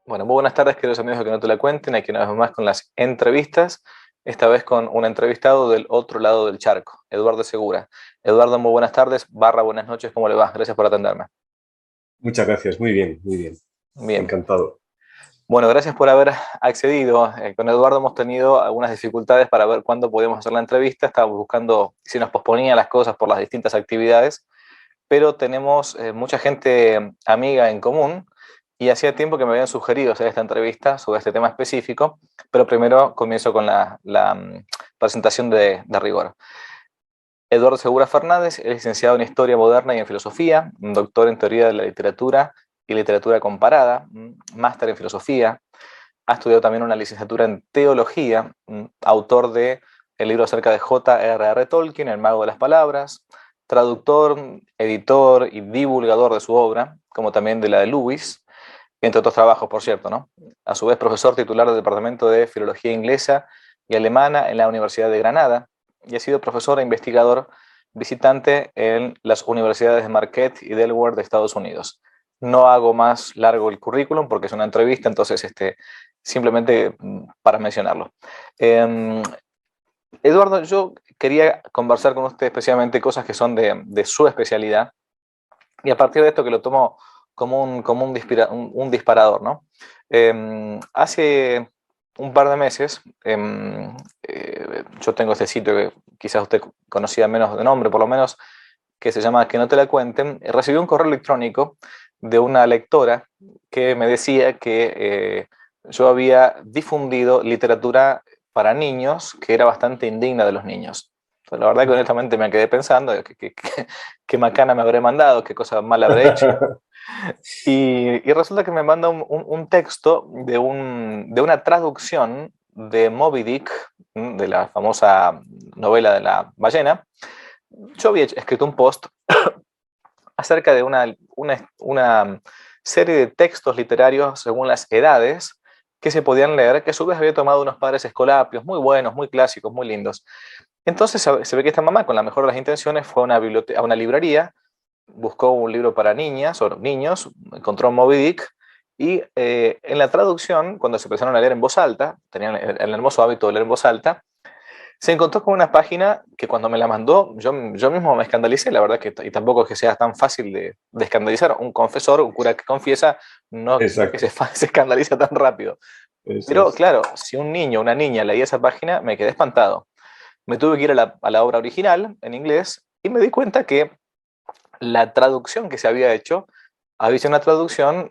Bueno, muy buenas tardes, queridos amigos de Que No Te La Cuenten. Aquí una vez más con las entrevistas, esta vez con un entrevistado del otro lado del charco, Eduardo Segura. Eduardo, muy buenas tardes, buenas noches, ¿cómo le va? Gracias por atenderme. Muchas gracias, muy bien, muy bien. Bien. Encantado. Bueno, gracias por haber accedido. Con Eduardo hemos tenido algunas dificultades para ver cuándo podíamos hacer la entrevista. Estábamos buscando si nos posponía las cosas por las distintas actividades, pero tenemos mucha gente amiga en común y hacía tiempo que me habían sugerido hacer esta entrevista sobre este tema específico, pero primero comienzo con la presentación de rigor. Eduardo Segura Fernández es licenciado en Historia Moderna y en Filosofía, un doctor en Teoría de la Literatura y Literatura Comparada, un máster en Filosofía. Ha estudiado también una licenciatura en Teología, autor de el libro acerca de J.R.R. Tolkien, El Mago de las Palabras, traductor, editor y divulgador de su obra, como también de la de Lewis, entre otros trabajos, por cierto, ¿no? A su vez, profesor titular del Departamento de Filología Inglesa y Alemana en la Universidad de Granada, y ha sido profesor e investigador visitante en las universidades de Marquette y Delaware de Estados Unidos. No hago más largo el currículum porque es una entrevista, entonces simplemente para mencionarlo. Eduardo, yo quería conversar con usted especialmente cosas que son de su especialidad y a partir de esto que lo tomo como un disparador, ¿no? Hace un par de meses, yo tengo este sitio que quizás usted conocía menos de nombre, por lo menos, que se llama Que No Te La Cuenten, recibí un correo electrónico de una lectora que me decía que yo había difundido literatura para niños que era bastante indigna de los niños. Pues la verdad que honestamente me quedé pensando qué macana me habré mandado, qué cosa mala habré hecho. Y resulta que me manda un texto de una traducción de Moby Dick, de la famosa novela de la ballena. Yo había escrito un post acerca de una serie de textos literarios según las edades que se podían leer, que a su vez había tomado unos padres escolapios muy buenos, muy clásicos, muy lindos. Entonces se ve que esta mamá, con la mejor de las intenciones, fue a una librería, buscó un libro para niñas o niños, encontró Moby Dick, y en la traducción, cuando se empezaron a leer en voz alta, tenían el hermoso hábito de leer en voz alta, se encontró con una página que cuando me la mandó, yo mismo me escandalicé, la verdad que y tampoco es que sea tan fácil de escandalizar. Un confesor, un cura que confiesa, no es que Exacto, se escandaliza tan rápido. eso Pero es. claro, si un niño o una niña leía esa página, me quedé espantado. Me tuve que ir a la obra original en inglés y me di cuenta que la traducción que se había hecho había sido una traducción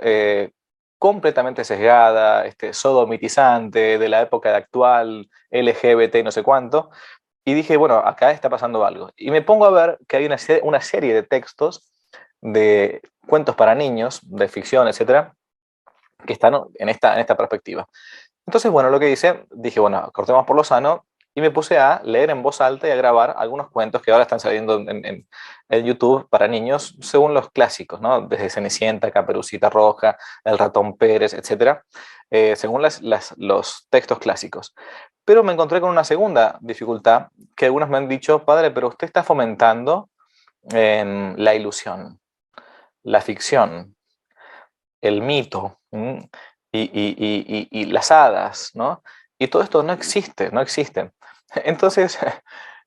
completamente sesgada, sodomitizante, de la época actual, LGBT y no sé cuánto. Y dije, bueno, acá está pasando algo. Y me pongo a ver que hay una serie de textos de cuentos para niños, de ficción, etcétera, que están en esta perspectiva. Entonces, bueno, lo que hice, dije, bueno, cortemos por lo sano y me puse a leer en voz alta y a grabar algunos cuentos que ahora están saliendo en YouTube para niños, según los clásicos, ¿no? Desde Cenicienta, Caperucita Roja, El Ratón Pérez, etcétera, según los textos clásicos. Pero me encontré con una segunda dificultad, que algunos me han dicho, padre, pero usted está fomentando la ilusión, la ficción, el mito, y las hadas, ¿no? Y todo esto no existe, no existe. Entonces,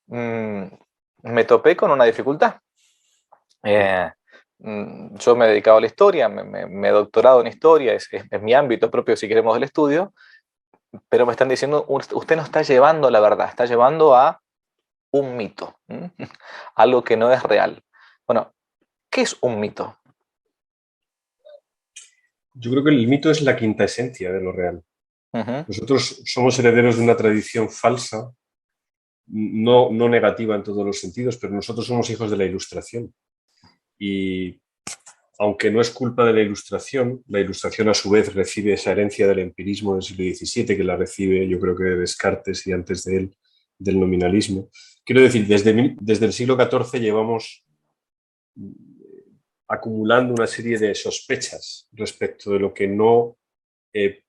mm, me topé con una dificultad. Eh, yo me he dedicado a la historia, me he doctorado en historia, es mi ámbito propio, si queremos, del estudio, pero me están diciendo, usted no está llevando a la verdad, está llevando a un mito, algo que no es real. Bueno, ¿qué es un mito? Yo creo que el mito es la quinta esencia de lo real. Ujú. Nosotros somos herederos de una tradición falsa, no negativa en todos los sentidos, pero nosotros somos hijos de la Ilustración. Y aunque no es culpa de la Ilustración a su vez recibe esa herencia del empirismo del siglo XVII, que la recibe yo creo que de Descartes y antes de él del nominalismo. Quiero decir, desde el siglo XIV llevamos acumulando una serie de sospechas respecto de lo que no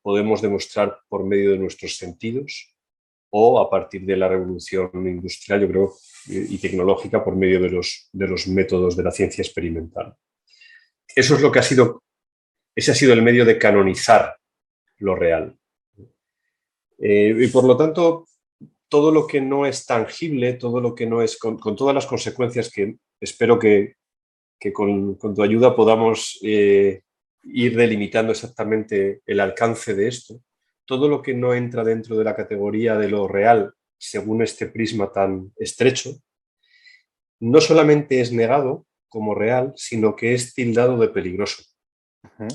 podemos demostrar por medio de nuestros sentidos o a partir de la revolución industrial, yo creo, y tecnológica por medio de los métodos de la ciencia experimental. Eso es lo que ha sido, ese ha sido el medio de canonizar lo real. Y por lo tanto, todo lo que no es tangible, todo lo que no es, con todas las consecuencias que espero que con tu ayuda podamos ir delimitando exactamente el alcance de esto, todo lo que no entra dentro de la categoría de lo real, según este prisma tan estrecho, no solamente es negado como real, sino que es tildado de peligroso. Ujú.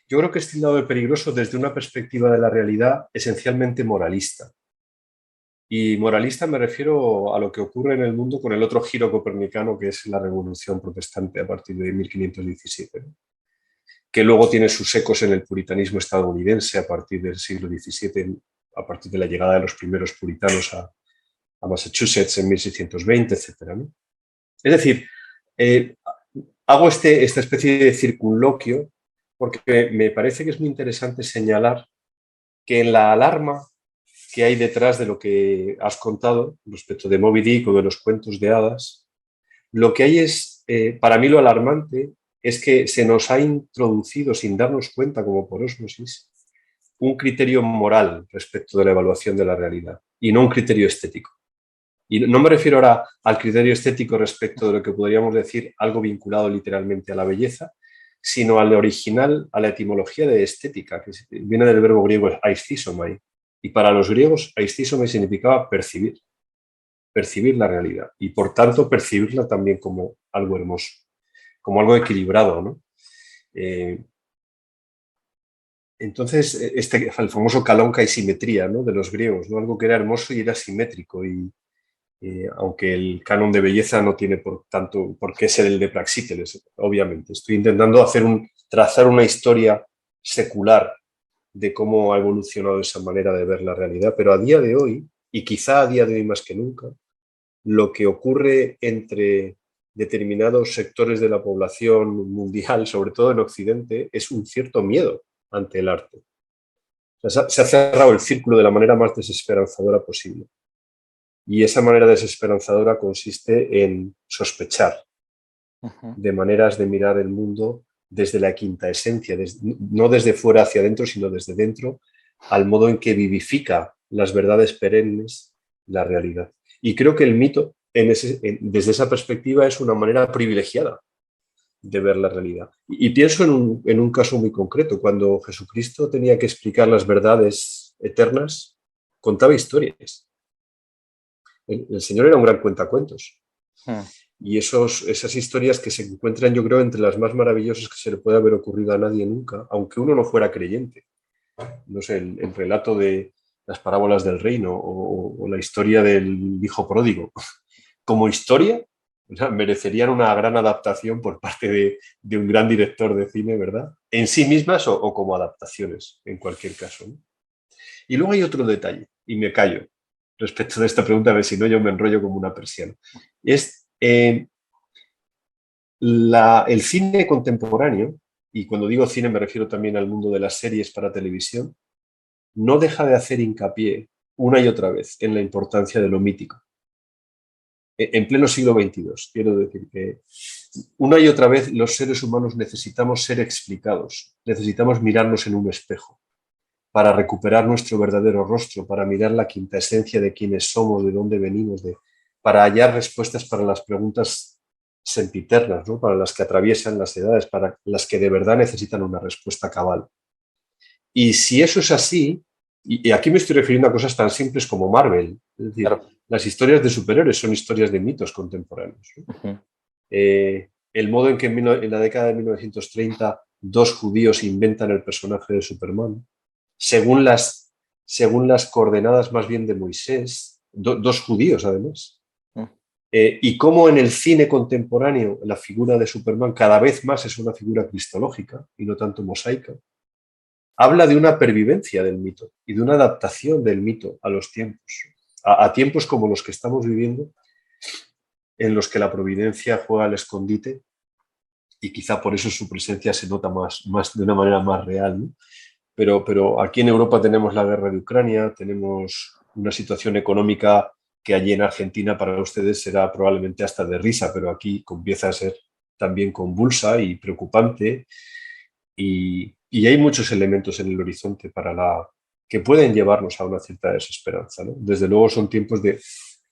Yo creo que es tildado de peligroso desde una perspectiva de la realidad esencialmente moralista. Y moralista me refiero a lo que ocurre en el mundo con el otro giro copernicano, que es la Revolución Protestante a partir de 1517, ¿no? Que luego tiene sus ecos en el puritanismo estadounidense a partir del siglo XVII, a partir de la llegada de los primeros puritanos a Massachusetts en 1620, etc., ¿no? Es decir, eh, hago esta especie de circunloquio porque me parece que es muy interesante señalar que en la alarma que hay detrás de lo que has contado respecto de Moby Dick o de los cuentos de hadas, lo que hay es, para mí lo alarmante, es que se nos ha introducido sin darnos cuenta como por ósmosis un criterio moral respecto de la evaluación de la realidad y no un criterio estético. Y no me refiero ahora al criterio estético respecto de lo que podríamos decir algo vinculado literalmente a la belleza, sino al original, a la etimología de estética, que viene del verbo griego aisthysomai. Y para los griegos, aisthysomai significaba percibir, percibir la realidad y por tanto percibirla también como algo hermoso, como algo equilibrado, ¿no? Eh, entonces, el famoso calonca y simetría, ¿no?, de los griegos, ¿no? Algo que era hermoso y era simétrico y, aunque el canon de belleza no tiene por tanto por qué ser el de Praxíteles, obviamente. Estoy intentando trazar una historia secular de cómo ha evolucionado esa manera de ver la realidad, pero a día de hoy, y quizá a día de hoy más que nunca, lo que ocurre entre determinados sectores de la población mundial, sobre todo en Occidente, es un cierto miedo ante el arte. O sea, se ha cerrado el círculo de la manera más desesperanzadora posible. Y esa manera desesperanzadora consiste en sospechar Ujú. de maneras de mirar el mundo desde la quinta esencia, no desde fuera hacia adentro, sino desde dentro, al modo en que vivifica las verdades perennes la realidad. Y creo que el mito, desde esa perspectiva, es una manera privilegiada de ver la realidad. Y pienso en un caso muy concreto, cuando Jesucristo tenía que explicar las verdades eternas, contaba historias. El Señor era un gran cuentacuentos. Mm. Y esas historias que se encuentran, yo creo, entre las más maravillosas que se le puede haber ocurrido a nadie nunca, aunque uno no fuera creyente. No sé, el relato de las parábolas del reino o la historia del hijo pródigo. Como historia, o sea, merecerían una gran adaptación por parte de un gran director de cine, ¿verdad? En sí mismas o como adaptaciones, en cualquier caso, ¿no? Y luego hay otro detalle, y me callo respecto de esta pregunta, a ver si no yo me enrollo como una persiana. Es el cine contemporáneo, y cuando digo cine me refiero también al mundo de las series para televisión, no deja de hacer hincapié una y otra vez en la importancia de lo mítico. En pleno siglo XXII, quiero decir que una y otra vez los seres humanos necesitamos ser explicados, necesitamos mirarnos en un espejo para recuperar nuestro verdadero rostro, para mirar la quinta esencia de quiénes somos, de dónde venimos, para hallar respuestas para las preguntas sempiternas, ¿no?, para las que atraviesan las edades, para las que de verdad necesitan una respuesta cabal. Y si eso es así, y aquí me estoy refiriendo a cosas tan simples como Marvel, es decir, Claro. las historias de superhéroes son historias de mitos contemporáneos, ¿no? Ujú. El modo en que en la década de 1930 dos judíos inventan el personaje de Superman, según las coordenadas más bien de Moisés, dos judíos además, Mm. y cómo en el cine contemporáneo la figura de Superman cada vez más es una figura cristológica y no tanto mosaica, habla de una pervivencia del mito y de una adaptación del mito a los tiempos, a tiempos como los que estamos viviendo, en los que la providencia juega al escondite y quizá por eso su presencia se nota más de una manera más real, ¿no? Pero aquí en Europa tenemos la guerra de Ucrania, tenemos una situación económica que allí en Argentina para ustedes será probablemente hasta de risa, pero aquí empieza a ser también convulsa y preocupante. Y hay muchos elementos en el horizonte que pueden llevarnos a una cierta desesperanza, ¿no? Desde luego son tiempos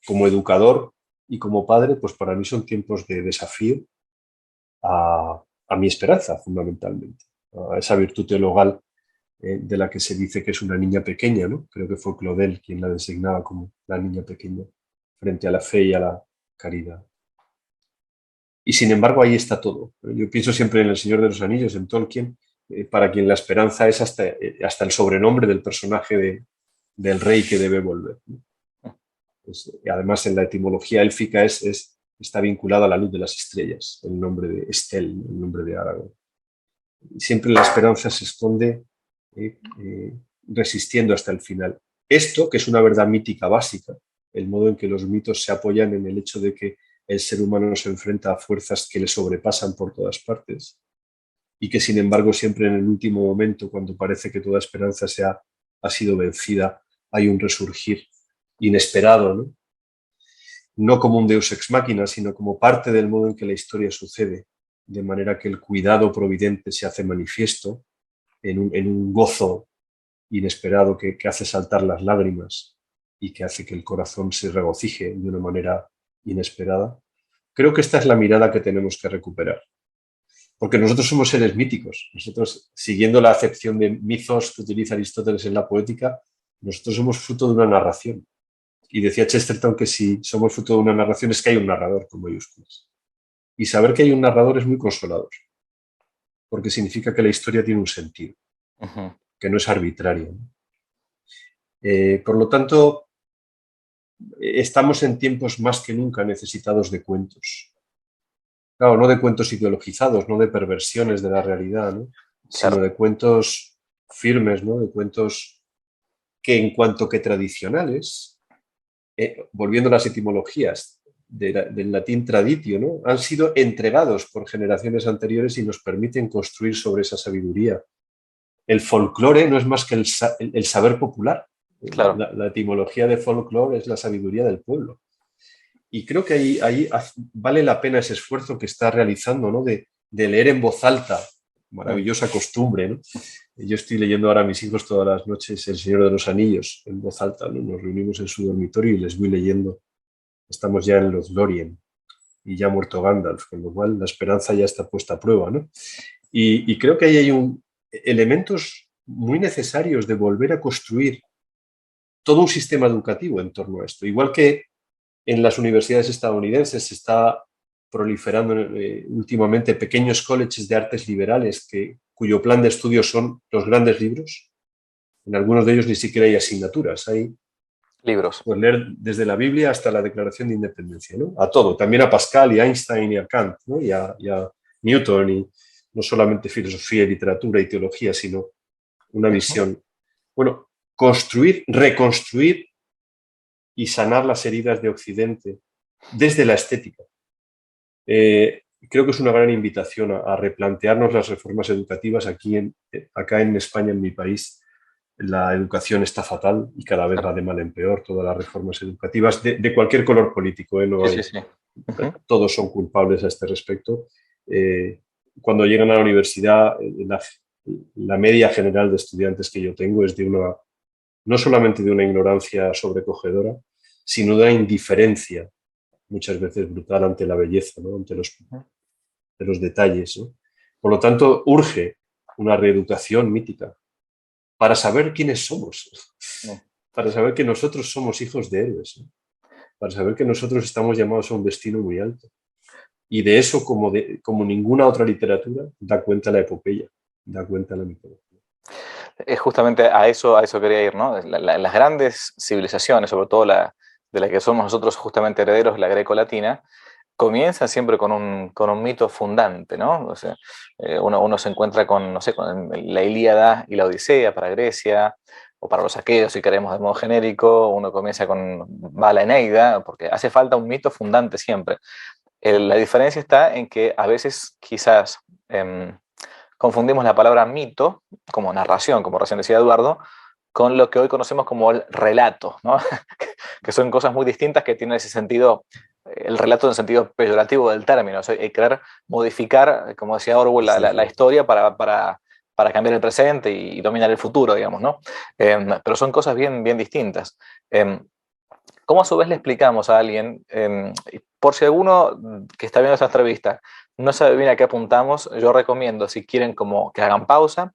como educador y como padre, pues para mí son tiempos de desafío a mi esperanza, fundamentalmente, a esa virtud teologal de la que se dice que es una niña pequeña, ¿no? Creo que fue Claudel quien la designaba como la niña pequeña, frente a la fe y a la caridad. Y sin embargo, ahí está todo. Yo pienso siempre en El Señor de los Anillos, en Tolkien, para quien la esperanza es hasta el sobrenombre del personaje del rey que debe volver, ¿no? Pues, además, en la etimología élfica está vinculada a la luz de las estrellas, el nombre de Estel, el nombre de Aragorn. Siempre la esperanza se esconde resistiendo hasta el final. Esto, que es una verdad mítica básica, el modo en que los mitos se apoyan en el hecho de que el ser humano se enfrenta a fuerzas que le sobrepasan por todas partes y que, sin embargo, siempre en el último momento, cuando parece que toda esperanza ha sido vencida, hay un resurgir inesperado, ¿no? No como un deus ex machina, sino como parte del modo en que la historia sucede, de manera que el cuidado providente se hace manifiesto en un gozo inesperado que hace saltar las lágrimas y que hace que el corazón se regocije de una manera inesperada. Creo que esta es la mirada que tenemos que recuperar. Porque nosotros somos seres míticos. Nosotros, siguiendo la acepción de mitos que utiliza Aristóteles en la poética, nosotros somos fruto de una narración. Y decía Chesterton que si somos fruto de una narración es que hay un narrador con mayúsculas. Y saber que hay un narrador es muy consolador, porque significa que la historia tiene un sentido, que no es arbitrario, ¿no? Por lo tanto, estamos en tiempos más que nunca necesitados de cuentos. Claro, no de cuentos ideologizados, no de perversiones de la realidad, ¿no? Sino Claro. de cuentos firmes, ¿no? De cuentos que, en cuanto que tradicionales, volviendo a las etimologías del latín traditio, ¿no? Han sido entregados por generaciones anteriores y nos permiten construir sobre esa sabiduría. El folclore no es más que el saber popular. Claro. La etimología de folclore es la sabiduría del pueblo. Y creo que ahí vale la pena ese esfuerzo que está realizando, ¿no? De leer en voz alta, maravillosa costumbre, ¿no? Yo estoy leyendo ahora a mis hijos todas las noches El Señor de los Anillos en voz alta, ¿no? Nos reunimos en su dormitorio y les voy leyendo. Estamos ya en los Lorien y ya ha muerto Gandalf, con lo cual la esperanza ya está puesta a prueba, ¿no? Y creo que ahí hay elementos muy necesarios de volver a construir todo un sistema educativo en torno a esto. Igual que en las universidades estadounidenses se está proliferando últimamente pequeños colleges de artes liberales cuyo plan de estudio son los grandes libros. En algunos de ellos ni siquiera hay asignaturas, hay Libros. pues, leer desde la Biblia hasta la Declaración de Independencia, ¿no? A todo, también a Pascal y a Einstein y a Kant, ¿no? y a Newton, y no solamente filosofía y literatura y teología, sino una visión. Bueno, construir, reconstruir y sanar las heridas de Occidente desde la estética. Creo que es una gran invitación a replantearnos las reformas educativas. Acá en España, en mi país, la educación está fatal y cada vez va de mal en peor. Todas las reformas educativas, de cualquier color político, no Sí, hay, sí, sí. todos son culpables a este respecto. Cuando llegan a la universidad, la media general de estudiantes que yo tengo es no solamente de una ignorancia sobrecogedora, sino de una indiferencia muchas veces brutal ante la belleza, ¿no? Ante los detalles, ¿no? Por lo tanto, urge una reeducación mítica para saber quiénes somos, para saber que nosotros somos hijos de héroes, ¿no? Para saber que nosotros estamos llamados a un destino muy alto. Y de eso, como ninguna otra literatura, da cuenta la epopeya, da cuenta la mitología. Justamente a eso quería ir, ¿no? Las grandes civilizaciones, sobre todo de la que somos nosotros justamente herederos, la greco-latina, comienza siempre con un mito fundante, ¿no? O sea, uno se encuentra con, no sé, con la Ilíada y la Odisea para Grecia, o para los aqueos, si queremos de modo genérico, uno comienza va a la Eneida, porque hace falta un mito fundante siempre. La diferencia está en que a veces quizás confundimos la palabra mito, como narración, como recién decía Eduardo, con lo que hoy conocemos como el relato, ¿no? Que son cosas muy distintas que tienen ese sentido, el relato en el sentido peyorativo del término, o sea, hay que querer modificar, como decía Orwell, la historia para para cambiar el presente y dominar el futuro, digamos, ¿no? Pero son cosas bien, bien distintas. ¿Cómo a su vez le explicamos a alguien, por si alguno que está viendo esta entrevista no sabe bien a qué apuntamos, yo recomiendo, si quieren como que hagan pausa,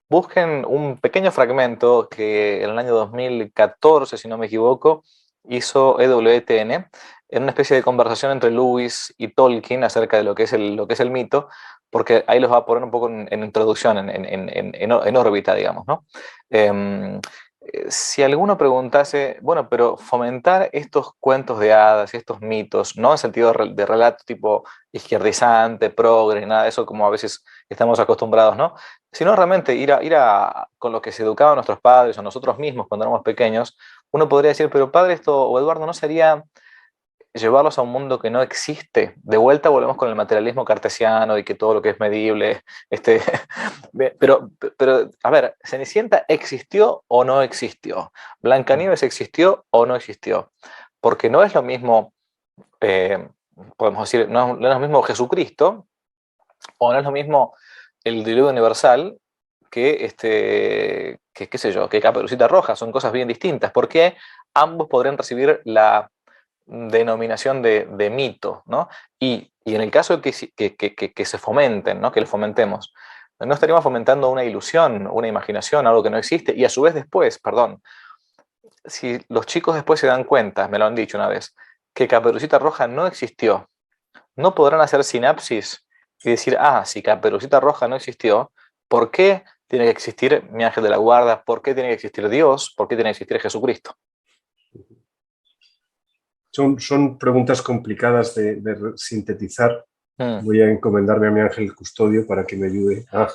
busquen un pequeño fragmento que en el año 2014, si no me equivoco, hizo EWTN en una especie de conversación entre Lewis y Tolkien acerca de lo que es el mito, porque ahí los va a poner un poco en introducción, en órbita, digamos, ¿no? Si alguno preguntase, bueno, pero fomentar estos cuentos de hadas y estos mitos, no en sentido de relato tipo izquierdizante, progre, nada de eso como a veces estamos acostumbrados, ¿no? Sino realmente con lo que se educaban nuestros padres o nosotros mismos cuando éramos pequeños, uno podría decir, pero padre, esto, o Eduardo, ¿no sería llevarlos a un mundo que no existe? De vuelta volvemos con el materialismo cartesiano y que todo lo que es medible, este, pero, a ver, ¿Cenicienta existió o no existió? ¿Blancanieves existió o no existió? Porque no es lo mismo, podemos decir, no es lo mismo Jesucristo, o no es lo mismo el diluvio universal que qué sé yo, que Caperucita Roja. Son cosas bien distintas, porque ambos podrían recibir la denominación de mito, ¿no? Y en el caso de que se fomenten, ¿no? Que lo fomentemos, no estaríamos fomentando una ilusión, una imaginación, algo que no existe, y a su vez después, perdón, si los chicos después se dan cuenta, me lo han dicho una vez, que Caperucita Roja no existió, no podrán hacer sinapsis y decir, ah, si Caperucita Roja no existió, ¿por qué tiene que existir mi ángel de la guarda? ¿Por qué tiene que existir Dios? ¿Por qué tiene que existir Jesucristo? Son preguntas complicadas de sintetizar. Mm. Voy a encomendarme a mi ángel custodio para que me ayude a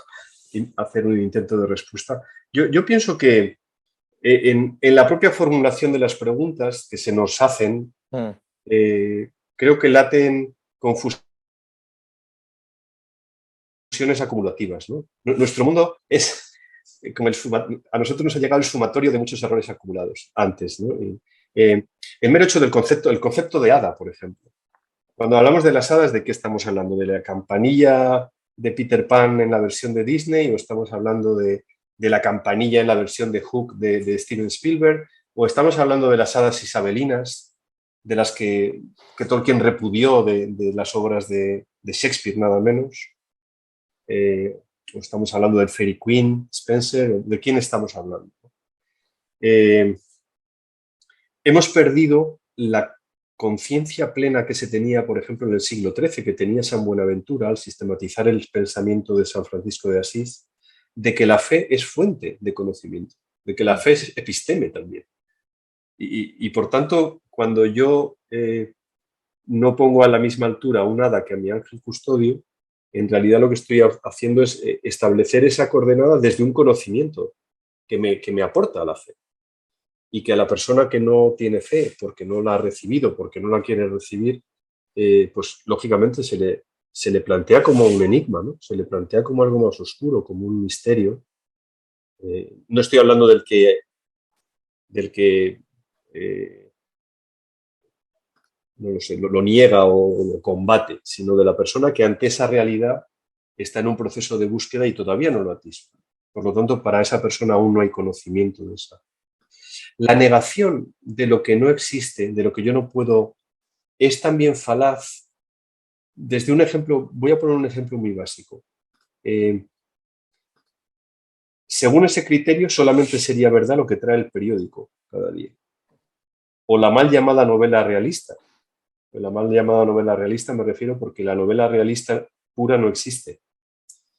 hacer un intento de respuesta. Yo pienso que en la propia formulación de las preguntas que se nos hacen, creo que laten confusiones acumulativas, ¿no? Nuestro mundo es como a nosotros nos ha llegado el sumatorio de muchos errores acumulados antes, ¿no? El mero hecho del concepto, el concepto de hada, por ejemplo. Cuando hablamos de las hadas, ¿de qué estamos hablando? ¿De la campanilla de Peter Pan en la versión de Disney o estamos hablando de la campanilla en la versión de Hook de Steven Spielberg? ¿O estamos hablando de las hadas isabelinas, de las que Tolkien repudió de las obras de Shakespeare, nada menos? ¿O estamos hablando del Fairy Queen, Spencer? ¿De quién estamos hablando? Hemos perdido la conciencia plena que se tenía, por ejemplo, en el siglo XIII, que tenía San Buenaventura al sistematizar el pensamiento de San Francisco de Asís, de que la fe es fuente de conocimiento, de que la fe es episteme también. Y por tanto, cuando yo no pongo a la misma altura un hada que a mi ángel custodio, en realidad lo que estoy haciendo es establecer esa coordenada desde un conocimiento que me aporta la fe. Y que a la persona que no tiene fe, porque no la ha recibido, porque no la quiere recibir, pues lógicamente se le plantea como un enigma, ¿no? Se le plantea como algo más oscuro, como un misterio. No estoy hablando del que no lo sé, lo niega o lo combate, sino de la persona que ante esa realidad está en un proceso de búsqueda y todavía no lo atisba. Por lo tanto, para esa persona aún no hay conocimiento de esa. La negación de lo que no existe, de lo que yo no puedo, es también falaz. Desde un ejemplo, voy a poner un ejemplo muy básico. Según ese criterio, solamente sería verdad lo que trae el periódico cada día. O la mal llamada novela realista. La mal llamada novela realista me refiero porque la novela realista pura no existe.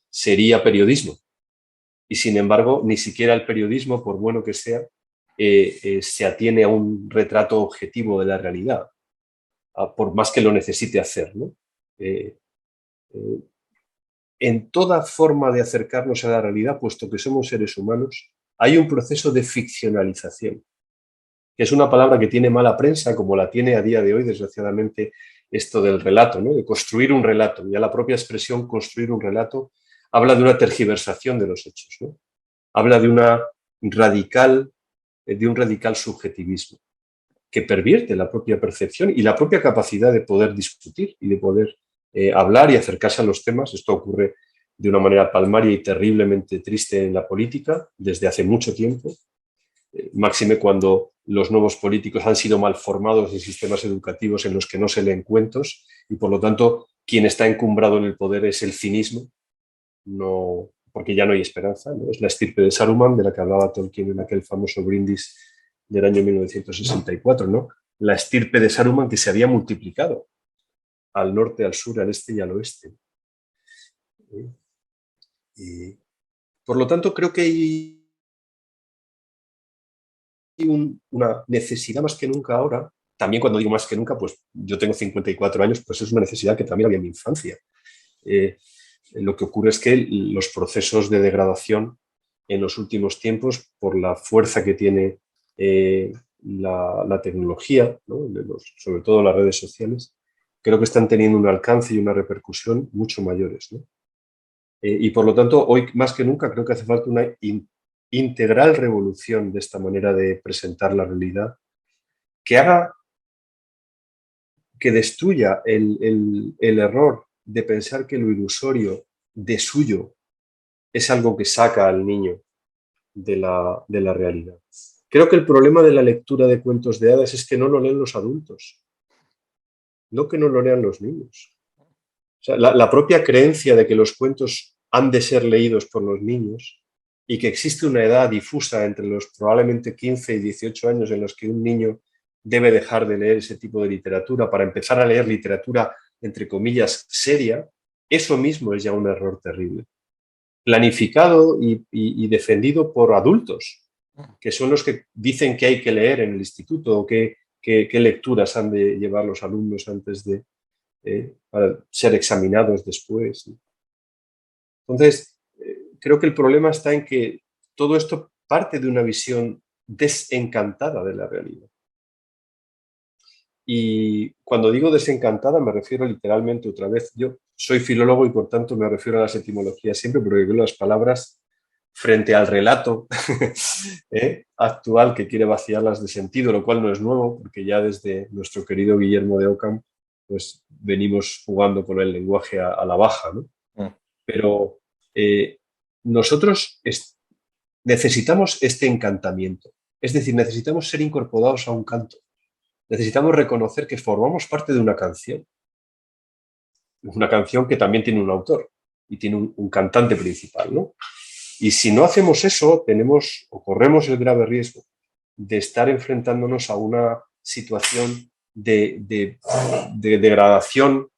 Sería periodismo. Y sin embargo, ni siquiera el periodismo, por bueno que sea, se atiene a un retrato objetivo de la realidad, por más que lo necesite hacer, ¿no? En toda forma de acercarnos a la realidad, puesto que somos seres humanos, hay un proceso de ficcionalización, que es una palabra que tiene mala prensa, como la tiene a día de hoy, desgraciadamente, esto del relato, ¿no? De construir un relato. Ya la propia expresión construir un relato habla de una tergiversación de los hechos, ¿no? Habla de un radical subjetivismo que pervierte la propia percepción y la propia capacidad de poder discutir y de poder hablar y acercarse a los temas. Esto ocurre de una manera palmaria y terriblemente triste en la política desde hace mucho tiempo, máxime cuando los nuevos políticos han sido mal formados en sistemas educativos en los que no se leen cuentos y, por lo tanto, quien está encumbrado en el poder es el cinismo, no, porque ya no hay esperanza, ¿no? Es la estirpe de Saruman, de la que hablaba Tolkien en aquel famoso brindis del año 1964, ¿no? La estirpe de Saruman que se había multiplicado al norte, al sur, al este y al oeste. Y, por lo tanto, creo que hay una necesidad más que nunca ahora. También cuando digo más que nunca, pues yo tengo 54 años, pues es una necesidad que también había en mi infancia. Lo que ocurre es que los procesos de degradación en los últimos tiempos, por la fuerza que tiene la tecnología, ¿no? Sobre todo las redes sociales, creo que están teniendo un alcance y una repercusión mucho mayores, ¿no? Y por lo tanto, hoy más que nunca creo que hace falta una integral revolución de esta manera de presentar la realidad, que haga, que destruya el error de pensar que lo ilusorio de suyo es algo que saca al niño de la realidad. Creo que el problema de la lectura de cuentos de hadas es que no lo leen los adultos, no que no lo lean los niños. O sea, la propia creencia de que los cuentos han de ser leídos por los niños y que existe una edad difusa entre los probablemente 15 y 18 años en los que un niño debe dejar de leer ese tipo de literatura para empezar a leer literatura, entre comillas, seria, eso mismo es ya un error terrible. Planificado y defendido por adultos, que son los que dicen que hay que leer en el instituto o qué lecturas han de llevar los alumnos antes de para ser examinados después. Entonces, creo que el problema está en que todo esto parte de una visión desencantada de la realidad. Y cuando digo desencantada me refiero literalmente otra vez, yo soy filólogo y por tanto me refiero a las etimologías siempre porque creo las palabras frente al relato actual que quiere vaciarlas de sentido, lo cual no es nuevo porque ya desde nuestro querido Guillermo de Ockham pues venimos jugando con el lenguaje a la baja, ¿no? Pero nosotros necesitamos este encantamiento, es decir, necesitamos ser incorporados a un canto. Necesitamos reconocer que formamos parte de una canción que también tiene un autor y tiene un cantante principal, ¿no? Y si no hacemos eso, tenemos o corremos el grave riesgo de estar enfrentándonos a una situación de degradación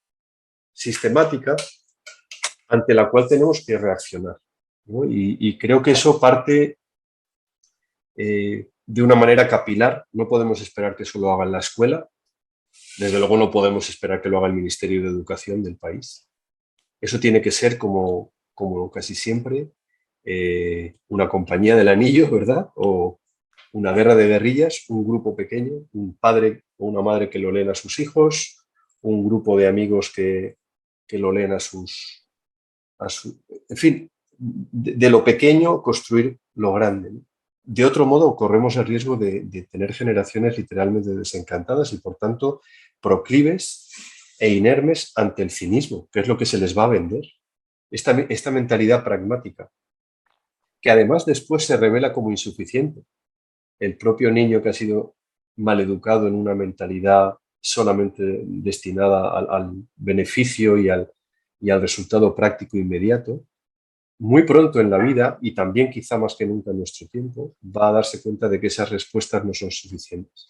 sistemática ante la cual tenemos que reaccionar, ¿no? Y creo que eso parte de una manera capilar. No podemos esperar que eso lo haga en la escuela. Desde luego no podemos esperar que lo haga el Ministerio de Educación del país. Eso tiene que ser como casi siempre una compañía del anillo, ¿verdad? O una guerra de guerrillas, un grupo pequeño, un padre o una madre que lo leen a sus hijos, un grupo de amigos que lo leen en fin, de lo pequeño construir lo grande, ¿no? De otro modo, corremos el riesgo de tener generaciones literalmente desencantadas y, por tanto, proclives e inermes ante el cinismo, que es lo que se les va a vender. Esta mentalidad pragmática, que además después se revela como insuficiente. El propio niño que ha sido maleducado en una mentalidad solamente destinada al beneficio y al resultado práctico inmediato, muy pronto en la vida, y también quizá más que nunca en nuestro tiempo, va a darse cuenta de que esas respuestas no son suficientes,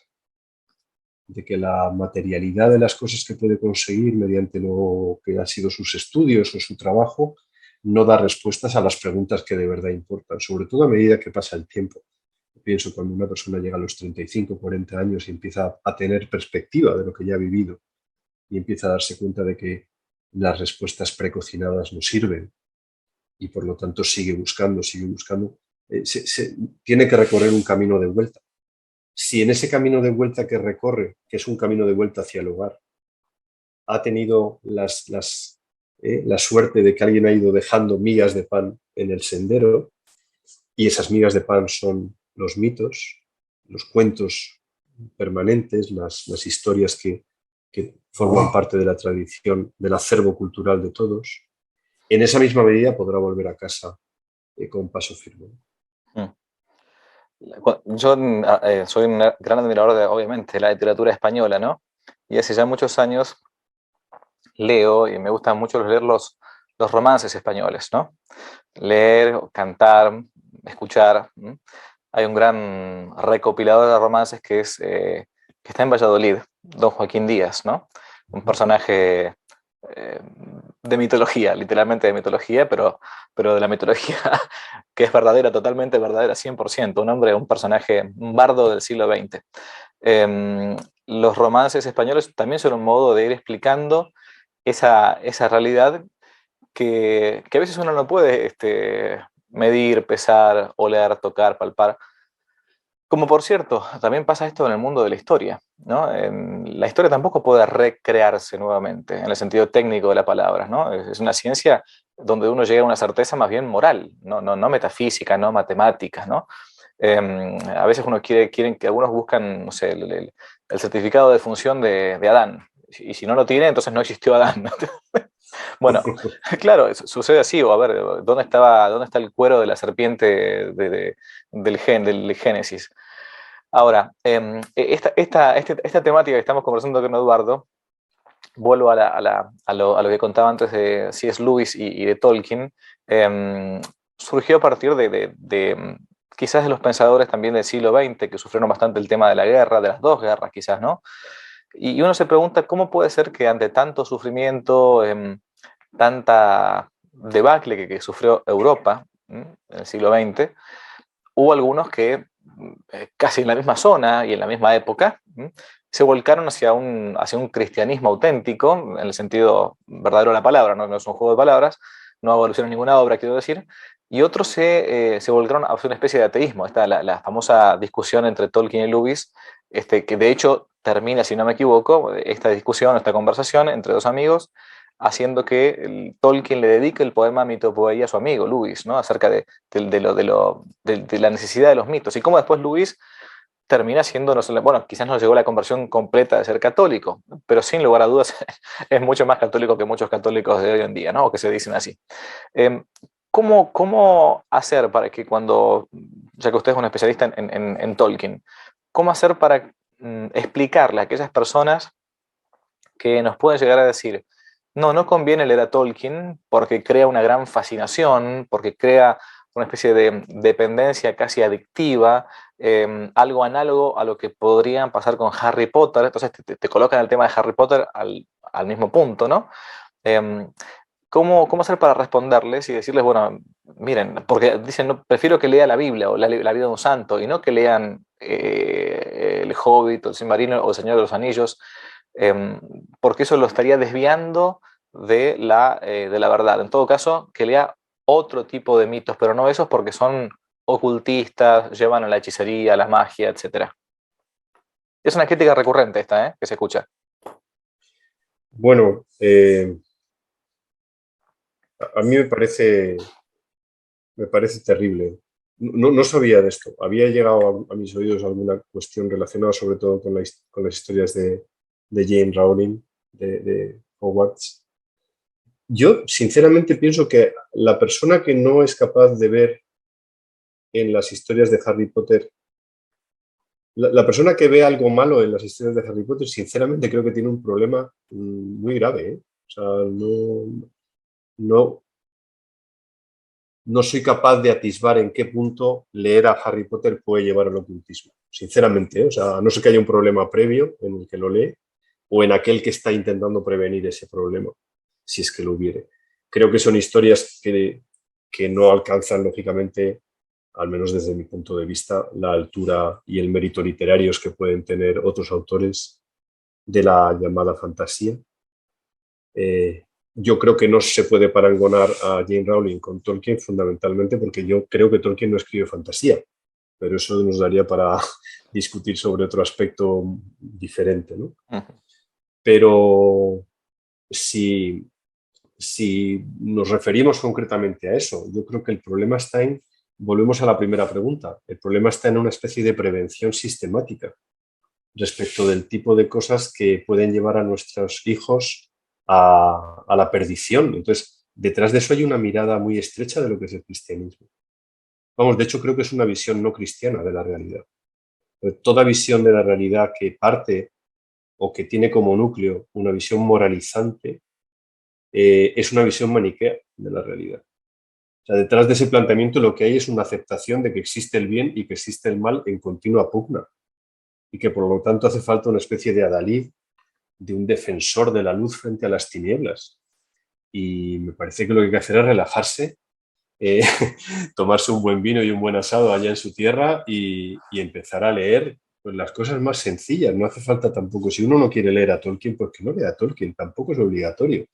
de que la materialidad de las cosas que puede conseguir mediante lo que han sido sus estudios o su trabajo no da respuestas a las preguntas que de verdad importan, sobre todo a medida que pasa el tiempo. Pienso cuando una persona llega a los 35, 40 años y empieza a tener perspectiva de lo que ya ha vivido y empieza a darse cuenta de que las respuestas precocinadas no sirven, y por lo tanto sigue buscando, tiene que recorrer un camino de vuelta. Si en ese camino de vuelta que recorre, que es un camino de vuelta hacia el hogar, ha tenido la suerte de que alguien ha ido dejando migas de pan en el sendero, y esas migas de pan son los mitos, los cuentos permanentes, las historias que forman parte de la tradición, del acervo cultural de todos, en esa misma medida podrá volver a casa con paso firme. Mm. Yo soy un gran admirador de, obviamente, de la literatura española, ¿no? Y hace ya muchos años leo y me gustan mucho leer los romances españoles, ¿no? Leer, cantar, escuchar. Hay un gran recopilador de romances que está en Valladolid, don Joaquín Díaz, ¿no? Un personaje eh, de mitología, literalmente de mitología, pero de la mitología que es verdadera, totalmente verdadera, 100%. Un hombre, un personaje, un bardo del siglo XX. Los romances españoles también son un modo de ir explicando esa realidad que a veces uno no puede medir, pesar, oler, tocar, palpar. Como por cierto, también pasa esto en el mundo de la historia, ¿no? La historia tampoco puede recrearse nuevamente, en el sentido técnico de la palabra, ¿no? Es una ciencia donde uno llega a una certeza más bien moral, no metafísica, no matemática, ¿no? A veces quieren que algunos buscan, no sé, el certificado de función de Adán, y si no lo tiene, entonces no existió Adán, ¿no? Bueno, claro, sucede así, o a ver, dónde está el cuero de la serpiente del Génesis? Ahora, esta temática que estamos conversando con Eduardo, vuelvo a lo que contaba antes de C.S. Lewis y de Tolkien, surgió a partir quizás de los pensadores también del siglo XX que sufrieron bastante el tema de la guerra, de las dos guerras quizás, ¿no? Y uno se pregunta cómo puede ser que ante tanto sufrimiento, tanta debacle que sufrió Europa en el siglo XX, hubo algunos que casi en la misma zona y en la misma época se volcaron hacia un cristianismo auténtico, en el sentido verdadero de la palabra, no es un juego de palabras, no evoluciona ninguna obra, quiero decir, y otros se volcaron hacia una especie de ateísmo. Esta la famosa discusión entre Tolkien y Lewis, que de hecho termina, si no me equivoco, esta discusión, esta conversación entre dos amigos, haciendo que Tolkien le dedique el poema Mitopoeia a su amigo Lewis, ¿no? Acerca de la necesidad de los mitos y cómo después Lewis termina siendo, no sé, bueno, quizás no llegó a la conversión completa de ser católico, pero sin lugar a dudas es mucho más católico que muchos católicos de hoy en día, ¿no? O que se dicen así. Eh, ¿Cómo hacer para que cuando, ya que usted es un especialista en Tolkien, cómo hacer para explicarle a aquellas personas que nos pueden llegar a decir, no conviene leer a Tolkien porque crea una gran fascinación, porque crea una especie de dependencia casi adictiva, algo análogo a lo que podrían pasar con Harry Potter? Entonces te colocan el tema de Harry Potter al mismo punto, ¿no? Eh, ¿Cómo hacer para responderles y decirles, bueno, miren, porque dicen, no, prefiero que lea la Biblia o la vida de un santo y no que lean El Hobbit o El Silmarillion o El Señor de los Anillos, porque eso lo estaría desviando de la verdad? En todo caso, que lea otro tipo de mitos, pero no esos porque son ocultistas, llevan a la hechicería, a la magia, etc. Es una crítica recurrente esta, que se escucha. Bueno, a mí me parece terrible. No sabía de esto. Había llegado a mis oídos alguna cuestión relacionada sobre todo con las historias de Jane Rowling, de Hogwarts. Yo sinceramente pienso que la persona que no es capaz de ver en las historias de Harry Potter, la persona que ve algo malo en las historias de Harry Potter, sinceramente creo que tiene un problema muy grave, ¿eh? O sea, no, no soy capaz de atisbar en qué punto leer a Harry Potter puede llevar al ocultismo. Sinceramente, ¿eh? O sea, a no ser que haya un problema previo en el que lo lee o en aquel que está intentando prevenir ese problema, si es que lo hubiere. Creo que son historias que no alcanzan, lógicamente, al menos desde mi punto de vista, la altura y el mérito literarios que pueden tener otros autores de la llamada fantasía. Yo creo que no se puede parangonar a Jane Rowling con Tolkien fundamentalmente porque yo creo que Tolkien no escribe fantasía, pero eso nos daría para discutir sobre otro aspecto diferente, ¿no? Pero si nos referimos concretamente a eso, yo creo que el problema está volvemos a la primera pregunta, el problema está en una especie de prevención sistemática respecto del tipo de cosas que pueden llevar a nuestros hijos a la perdición. Entonces, detrás de eso hay una mirada muy estrecha de lo que es el cristianismo. Vamos, de hecho creo que es una visión no cristiana de la realidad. Toda visión de la realidad que parte o que tiene como núcleo una visión moralizante es una visión maniquea de la realidad. O sea, detrás de ese planteamiento lo que hay es una aceptación de que existe el bien y que existe el mal en continua pugna y que por lo tanto hace falta una especie de adalid, de un defensor de la luz frente a las tinieblas. Y me parece que lo que hay que hacer es relajarse, eh, tomarse un buen vino y un buen asado allá en su tierra y empezar a leer pues, las cosas más sencillas. No hace falta tampoco, si uno no quiere leer a Tolkien, pues que no lea a Tolkien, tampoco es obligatorio.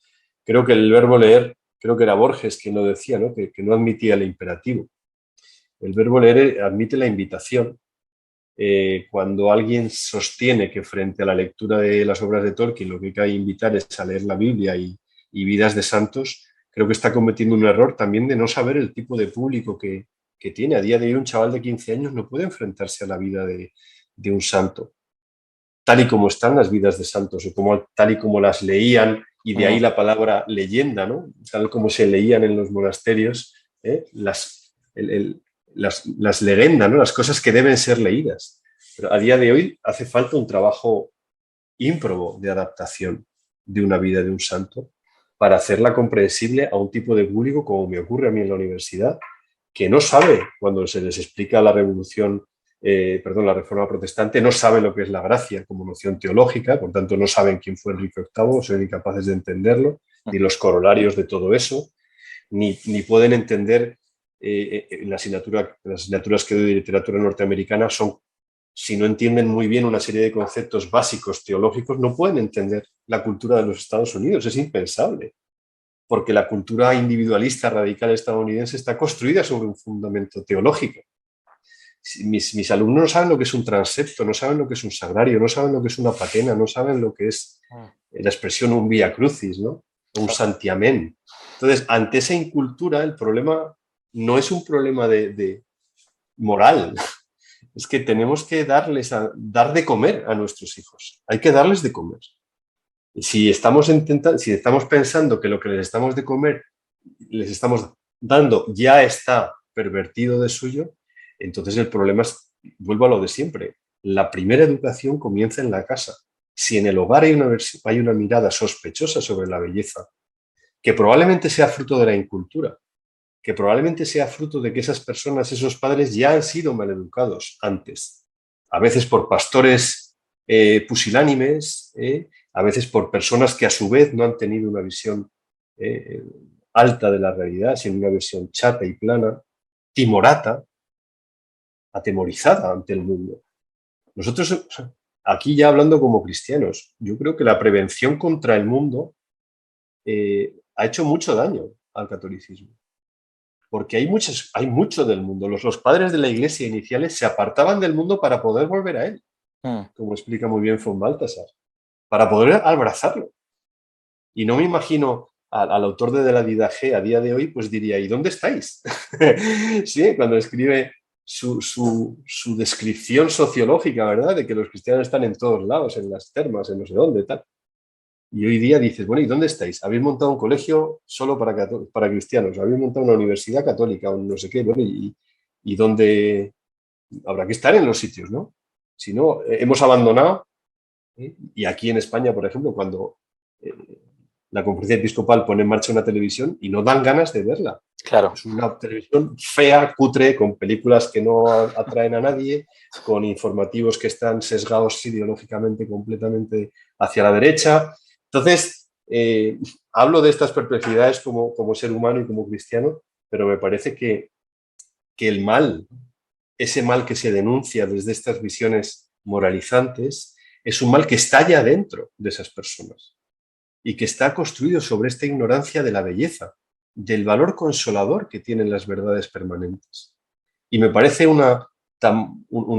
Creo que el verbo leer, creo que era Borges quien lo decía, ¿no? Que no admitía el imperativo. El verbo leer admite la invitación. Cuando alguien sostiene que frente a la lectura de las obras de Tolkien lo que hay que invitar es a leer la Biblia y vidas de santos, creo que está cometiendo un error también de no saber el tipo de público que tiene. A día de hoy un chaval de 15 años no puede enfrentarse a la vida de un santo, tal y como están las vidas de santos, o como, tal y como las leían, y de ahí la palabra leyenda, ¿no? Tal como se leían en los monasterios, las leyendas, ¿no? Las cosas que deben ser leídas. Pero a día de hoy hace falta un trabajo ímprobo de adaptación de una vida de un santo para hacerla comprensible a un tipo de público, como me ocurre a mí en la universidad, que no sabe, cuando se les explica la la reforma protestante, no saben lo que es la gracia como noción teológica, por tanto no saben quién fue Enrique VIII, son incapaces de entenderlo, ni los corolarios de todo eso, ni pueden entender las asignaturas que doy de literatura norteamericana son, si no entienden muy bien una serie de conceptos básicos teológicos, no pueden entender la cultura de los Estados Unidos, es impensable, porque la cultura individualista radical estadounidense está construida sobre un fundamento teológico. Mis alumnos no saben lo que es un transepto, no saben lo que es un sagrario, no saben lo que es una patena, no saben lo que es la expresión un vía crucis, ¿no? Un santiamén. Entonces, ante esa incultura, el problema no es un problema de moral, es que tenemos que dar de comer a nuestros hijos. Hay que darles de comer. Y si estamos pensando que lo que les estamos de comer, les estamos dando, ya está pervertido de suyo, entonces el problema es, vuelvo a lo de siempre, la primera educación comienza en la casa. Si en el hogar hay una mirada sospechosa sobre la belleza, que probablemente sea fruto de la incultura, que probablemente sea fruto de que esas personas, esos padres, ya han sido maleducados antes, a veces por pastores pusilánimes, a veces por personas que a su vez no han tenido una visión alta de la realidad, sino una visión chata y plana, timorata, atemorizada ante el mundo. Nosotros, aquí ya hablando como cristianos, yo creo que la prevención contra el mundo ha hecho mucho daño al catolicismo. Porque hay mucho del mundo. Los padres de la iglesia iniciales se apartaban del mundo para poder volver a él, como explica muy bien von Balthasar, para poder abrazarlo. Y no me imagino al autor de la Didache a día de hoy, pues diría, ¿y dónde estáis? Sí, cuando escribe su descripción sociológica, ¿verdad? De que los cristianos están en todos lados, en las termas, en no sé dónde, tal. Y hoy día dices, bueno, ¿y dónde estáis? ¿Habéis montado un colegio solo para cristianos? ¿Habéis montado una universidad católica o no sé qué? Bueno, ¿y dónde habrá que estar en los sitios, ¿no? Si no, hemos abandonado, y aquí en España, por ejemplo, cuando la conferencia episcopal pone en marcha una televisión y no dan ganas de verla. Claro. Es una televisión fea, cutre, con películas que no atraen a nadie, con informativos que están sesgados ideológicamente completamente hacia la derecha. Entonces, hablo de estas perplejidades como ser humano y como cristiano, pero me parece que el mal, ese mal que se denuncia desde estas visiones moralizantes, es un mal que está ya dentro de esas personas y que está construido sobre esta ignorancia de la belleza, del valor consolador que tienen las verdades permanentes. Y me parece una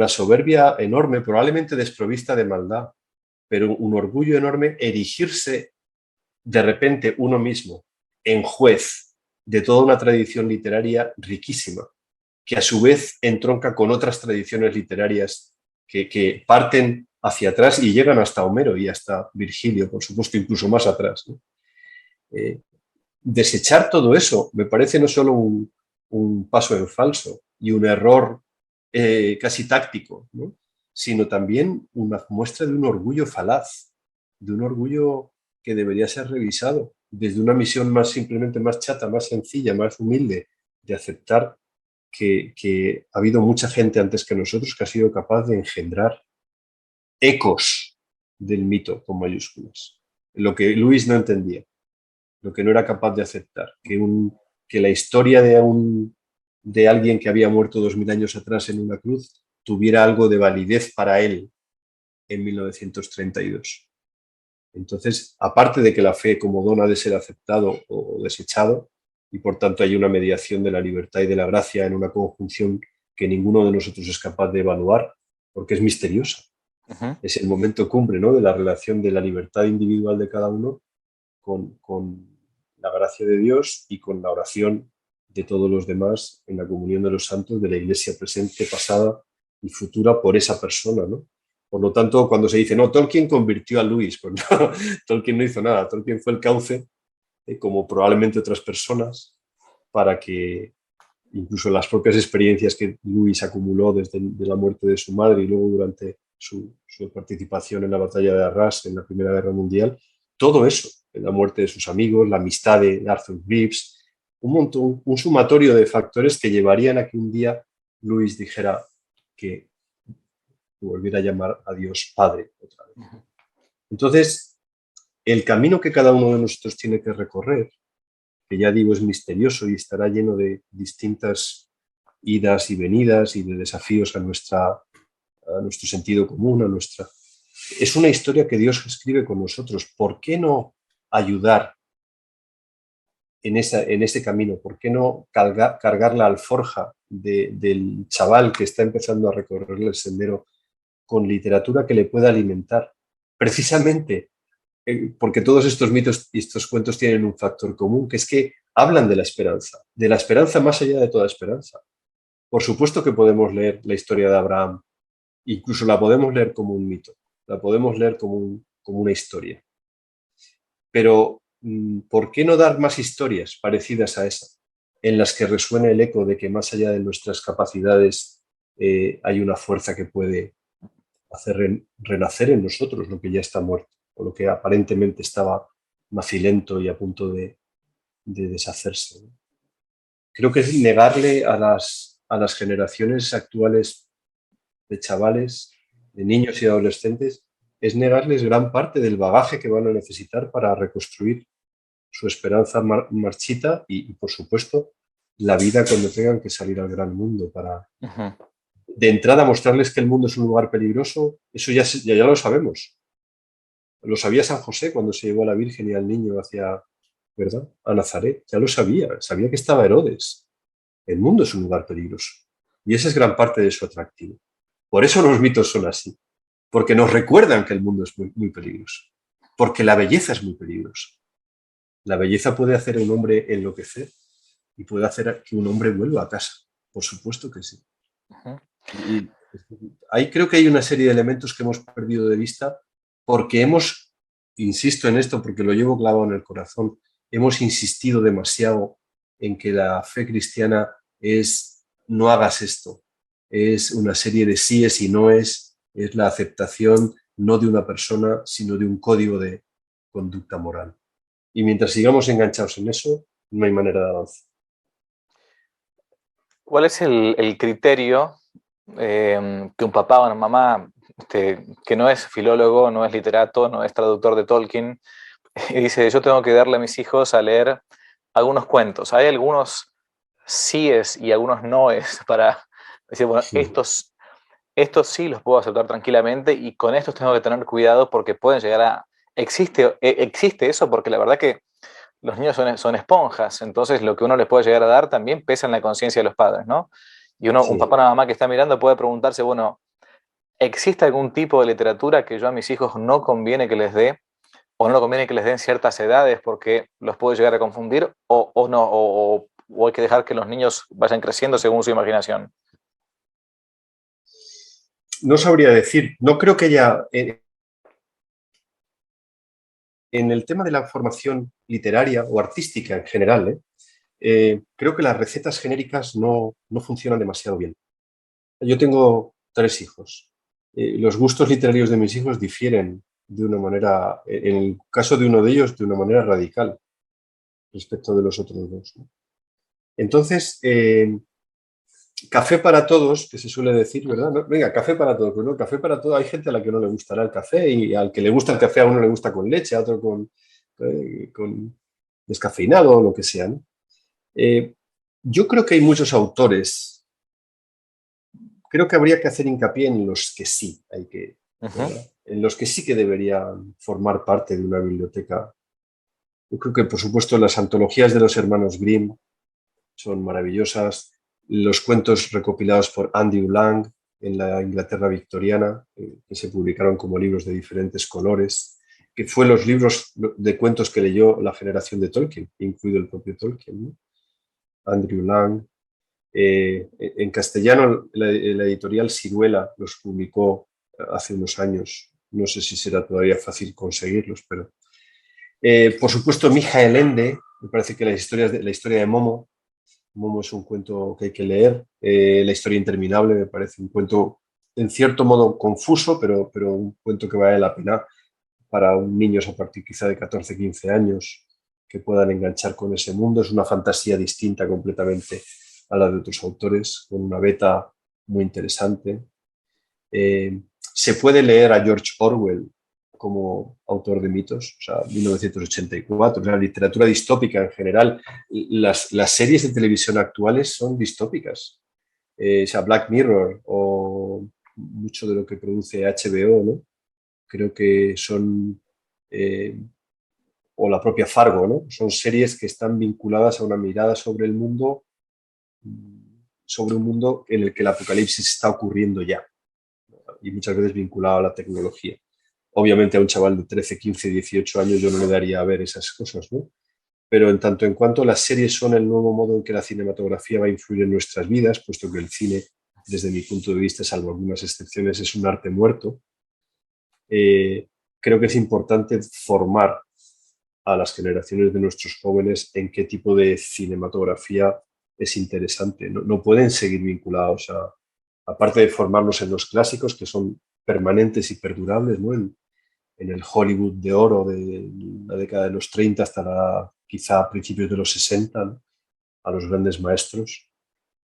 soberbia enorme, probablemente desprovista de maldad, pero un orgullo enorme erigirse de repente uno mismo en juez de toda una tradición literaria riquísima, que a su vez entronca con otras tradiciones literarias que parten hacia atrás y llegan hasta Homero y hasta Virgilio, por supuesto, incluso más atrás, ¿no? desechar todo eso me parece no solo un paso en falso y un error casi táctico, ¿no? Sino también una muestra de un orgullo falaz, de un orgullo que debería ser revisado desde una misión más simplemente más chata, más sencilla, más humilde, de aceptar que ha habido mucha gente antes que nosotros que ha sido capaz de engendrar ecos del mito con mayúsculas. Lo que Luis no entendía, lo que no era capaz de aceptar, que la historia de alguien que había muerto 2000 años atrás en una cruz tuviera algo de validez para él en 1932. Entonces, aparte de que la fe como don ha de ser aceptado o desechado, y por tanto hay una mediación de la libertad y de la gracia en una conjunción que ninguno de nosotros es capaz de evaluar, porque es misteriosa. Es el momento cumbre, ¿no?, de la relación de la libertad individual de cada uno con la gracia de Dios y con la oración de todos los demás en la comunión de los santos de la Iglesia presente, pasada y futura por esa persona, ¿no? Por lo tanto, cuando se dice, no, Tolkien convirtió a Lewis, pues no, Tolkien no hizo nada, Tolkien fue el cauce, como probablemente otras personas, para que incluso las propias experiencias que Lewis acumuló desde la muerte de su madre y luego durante su participación en la batalla de Arras en la Primera Guerra Mundial, todo eso, la muerte de sus amigos, la amistad de Arthur Reeves, un sumatorio de factores que llevarían a que un día Lewis dijera que volviera a llamar a Dios Padre otra vez. Entonces, el camino que cada uno de nosotros tiene que recorrer, que ya digo es misterioso y estará lleno de distintas idas y venidas y de desafíos a nuestro sentido común, es una historia que Dios escribe con nosotros. ¿Por qué no ayudar en ese camino? ¿Por qué no cargar la alforja del chaval que está empezando a recorrer el sendero con literatura que le pueda alimentar? Precisamente porque todos estos mitos y estos cuentos tienen un factor común, que es que hablan de la esperanza más allá de toda esperanza. Por supuesto que podemos leer la historia de Abraham, incluso la podemos leer como un mito, la podemos leer como una historia. Pero, ¿por qué no dar más historias parecidas a esa, en las que resuene el eco de que más allá de nuestras capacidades hay una fuerza que puede hacer renacer en nosotros lo que ya está muerto, o lo que aparentemente estaba macilento y a punto de deshacerse? Creo que es negarle a las generaciones actuales de chavales, de niños y adolescentes, es negarles gran parte del bagaje que van a necesitar para reconstruir su esperanza marchita y, por supuesto, la vida cuando tengan que salir al gran mundo para, de entrada, mostrarles que el mundo es un lugar peligroso. Eso ya lo sabemos. Lo sabía San José cuando se llevó a la Virgen y al niño ¿verdad?, a Nazaret. Ya lo sabía que estaba Herodes. El mundo es un lugar peligroso. Y esa es gran parte de su atractivo. Por eso los mitos son así. Porque nos recuerdan que el mundo es muy, muy peligroso. Porque la belleza es muy peligrosa. La belleza puede hacer a un hombre enloquecer y puede hacer que un hombre vuelva a casa. Por supuesto que sí. Y ahí creo que hay una serie de elementos que hemos perdido de vista porque insisto en esto porque lo llevo clavado en el corazón, hemos insistido demasiado en que la fe cristiana es no hagas esto, es una serie de síes y noes, es la aceptación no de una persona, sino de un código de conducta moral. Y mientras sigamos enganchados en eso, no hay manera de avanzar. ¿Cuál es el criterio que un papá o una mamá que no es filólogo, no es literato, no es traductor de Tolkien, y dice, yo tengo que darle a mis hijos a leer algunos cuentos? Hay algunos síes y algunos noes para decir, bueno, Sí. estos sí los puedo aceptar tranquilamente y con estos tengo que tener cuidado porque pueden llegar a... Existe eso porque la verdad que los niños son esponjas, entonces lo que uno les puede llegar a dar también pesa en la conciencia de los padres, ¿no? Y un papá o una mamá que está mirando puede preguntarse, bueno, ¿existe algún tipo de literatura que yo a mis hijos no conviene que les dé o no conviene que les den ciertas edades porque los puede llegar a confundir o no, o hay que dejar que los niños vayan creciendo según su imaginación? No sabría decir, no creo que haya en el tema de la formación literaria o artística en general, creo que las recetas genéricas no funcionan demasiado bien. Yo tengo 3 hijos. Los gustos literarios de mis hijos difieren de una manera, en el caso de uno de ellos, de una manera radical respecto de los otros 2, ¿no? Entonces, café para todos, que se suele decir, ¿verdad? No, venga, café para todos. Pues no, café para todos. Hay gente a la que no le gustará el café y al que le gusta el café a uno le gusta con leche, a otro con descafeinado o lo que sea, ¿no? Yo creo que hay muchos autores. Creo que habría que hacer hincapié en los que sí hay que, ¿verdad? En los que sí que deberían formar parte de una biblioteca. Yo creo que, por supuesto, las antologías de los hermanos Grimm son maravillosas. Los cuentos recopilados por Andrew Lang en la Inglaterra victoriana, que se publicaron como libros de diferentes colores, que fue los libros de cuentos que leyó la generación de Tolkien, incluido el propio Tolkien, ¿no? Andrew Lang. En castellano, la editorial Siruela los publicó hace unos años. No sé si será todavía fácil conseguirlos, pero... por supuesto, Mijael Ende, me parece que la historia de Momo. Momo es un cuento que hay que leer. La historia interminable me parece un cuento en cierto modo confuso, pero un cuento que vale la pena para un niños a partir quizá de 14, 15 años que puedan enganchar con ese mundo. Es una fantasía distinta completamente a la de otros autores, con una beta muy interesante. Se puede leer a George Orwell como autor de mitos, o sea, 1984, la literatura distópica en general. Las series de televisión actuales son distópicas. O sea, Black Mirror o mucho de lo que produce HBO, ¿no? Creo que son, o la propia Fargo, ¿no? Son series que están vinculadas a una mirada sobre el mundo, sobre un mundo en el que el apocalipsis está ocurriendo ya, y muchas veces vinculado a la tecnología. Obviamente a un chaval de 13, 15, 18 años yo no le daría a ver esas cosas, ¿no? Pero en tanto en cuanto las series son el nuevo modo en que la cinematografía va a influir en nuestras vidas, puesto que el cine, desde mi punto de vista, salvo algunas excepciones, es un arte muerto, creo que es importante formar a las generaciones de nuestros jóvenes en qué tipo de cinematografía es interesante. No pueden seguir vinculados aparte de formarnos en los clásicos, que son permanentes y perdurables, ¿no? En el Hollywood de oro de la década de los 30 hasta quizá principios de los 60, ¿no? A los grandes maestros.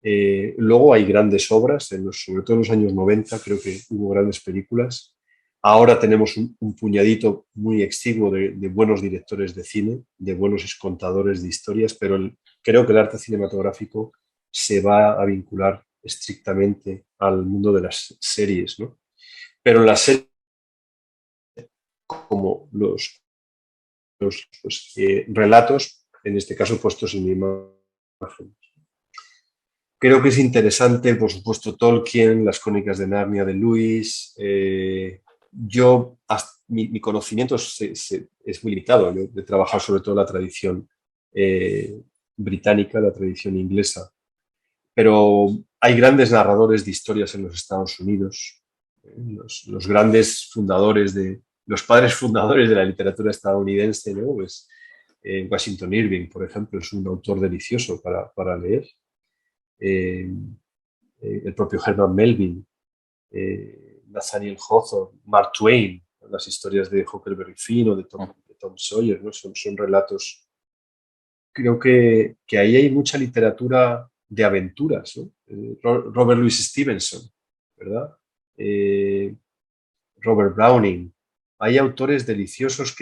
Luego hay grandes obras, sobre todo en los años 90 creo que hubo grandes películas. Ahora tenemos un puñadito muy exiguo de buenos directores de cine, de buenos contadores de historias, pero creo que el arte cinematográfico se va a vincular estrictamente al mundo de las series, ¿no? Pero en las series, como los relatos, en este caso puestos en imagen. Creo que es interesante, por supuesto, Tolkien, las Crónicas de Narnia de Lewis. Mi conocimiento es muy limitado. Yo he trabajado sobre todo la tradición británica, la tradición inglesa. Pero hay grandes narradores de historias en los Estados Unidos. Los grandes fundadores los padres fundadores de la literatura estadounidense, ¿no? Pues, Washington Irving, por ejemplo, es un autor delicioso para leer. El propio Herman Melville, Nathaniel Hawthorne, Mark Twain, las historias de Huckleberry Finn o de Tom Sawyer, ¿no? Son relatos. Creo que ahí hay mucha literatura de aventuras, ¿no? Robert Louis Stevenson, ¿verdad? Robert Browning. Hay autores deliciosos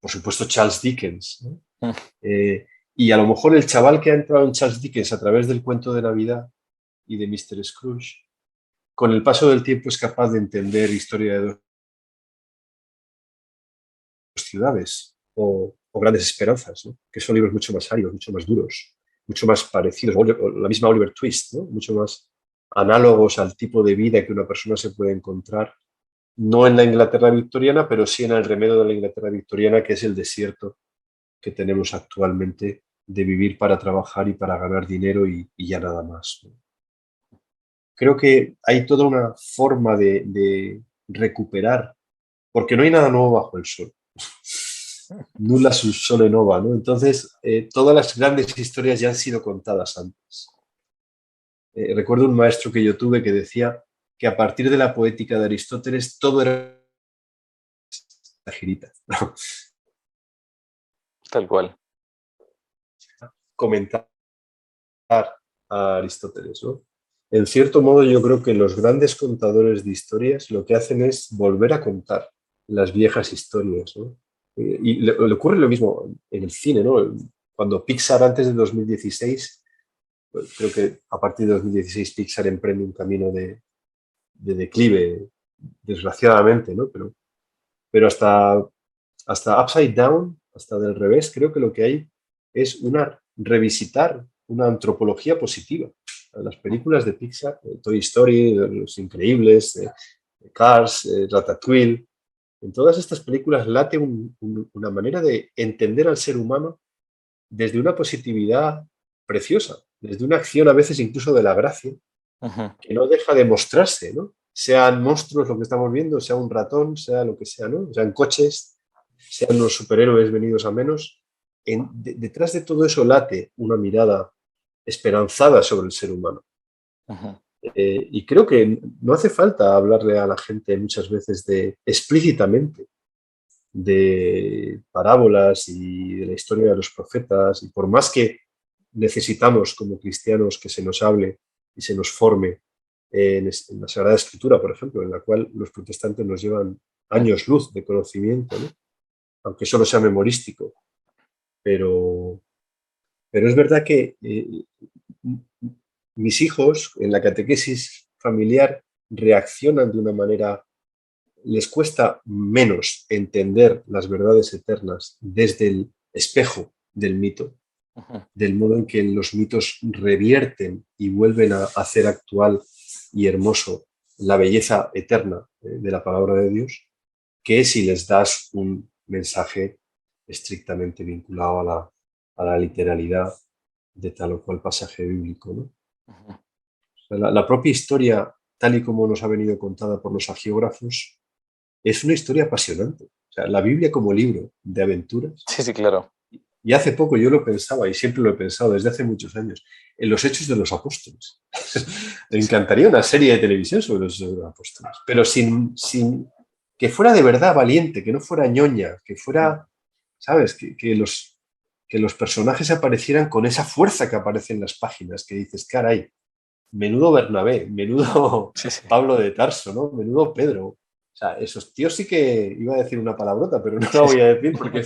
por supuesto, Charles Dickens, ¿no? Y a lo mejor el chaval que ha entrado en Charles Dickens a través del cuento de Navidad y de Mr. Scrooge, con el paso del tiempo es capaz de entender Historia de dos ciudades o Grandes Esperanzas, ¿no? Que son libros mucho más áridos, mucho más duros, mucho más parecidos, o la misma Oliver Twist, ¿no? Mucho más análogos al tipo de vida que una persona se puede encontrar, no en la Inglaterra victoriana, pero sí en el remedio de la Inglaterra victoriana, que es el desierto que tenemos actualmente de vivir para trabajar y para ganar dinero y ya nada más, ¿no? Creo que hay toda una forma de recuperar, porque no hay nada nuevo bajo el sol. nulla sus sole nova, ¿no? Entonces, todas las grandes historias ya han sido contadas antes. Recuerdo un maestro que yo tuve que decía que a partir de la poética de Aristóteles todo era la girita, ¿no? Tal cual. Comentar a Aristóteles, ¿no? En cierto modo, yo creo que los grandes contadores de historias lo que hacen es volver a contar las viejas historias, ¿no? Y le ocurre lo mismo en el cine, ¿no? Cuando Pixar antes de 2016, pues creo que a partir de 2016 Pixar emprende un camino de declive, desgraciadamente, ¿no? Pero hasta Upside Down, hasta del revés, creo que lo que hay es revisitar una antropología positiva. Las películas de Pixar, Toy Story, Los Increíbles, Cars, Ratatouille, en todas estas películas late una manera de entender al ser humano desde una positividad preciosa, desde una acción a veces incluso de la gracia, Ujú. que no deja de mostrarse, ¿no? Sean monstruos lo que estamos viendo, sea un ratón, sea lo que sea, ¿no? Sean coches, sean los superhéroes venidos a menos. Detrás de todo eso late una mirada esperanzada sobre el ser humano. Ujú. Y creo que no hace falta hablarle a la gente muchas veces explícitamente de parábolas y de la historia de los profetas, y por más que necesitamos como cristianos que se nos hable y se nos forme en la Sagrada Escritura, por ejemplo, en la cual los protestantes nos llevan años luz de conocimiento, ¿no? Aunque solo sea memorístico. Pero, pero es verdad que mis hijos en la catequesis familiar reaccionan de una manera, les cuesta menos entender las verdades eternas desde el espejo del mito, Ujú. del modo en que los mitos revierten y vuelven a hacer actual y hermoso la belleza eterna de la palabra de Dios, que si les das un mensaje estrictamente vinculado a la literalidad de tal o cual pasaje bíblico, ¿no? Ujú. La propia historia, tal y como nos ha venido contada por los hagiógrafos, es una historia apasionante. O sea, la Biblia como libro de aventuras. Sí, sí, claro. Y hace poco yo lo pensaba, y siempre lo he pensado desde hace muchos años, en los Hechos de los Apóstoles. Me Sí. encantaría una serie de televisión sobre los Hechos de los Apóstoles, pero sin que fuera de verdad valiente, que no fuera ñoña, que fuera, ¿sabes? Que los personajes aparecieran con esa fuerza que aparece en las páginas, que dices, caray, menudo Bernabé, menudo Sí, sí. Pablo de Tarso, ¿no? Menudo Pedro. O sea, esos tíos sí que, iba a decir una palabrota, pero no la Sí, sí. voy a decir porque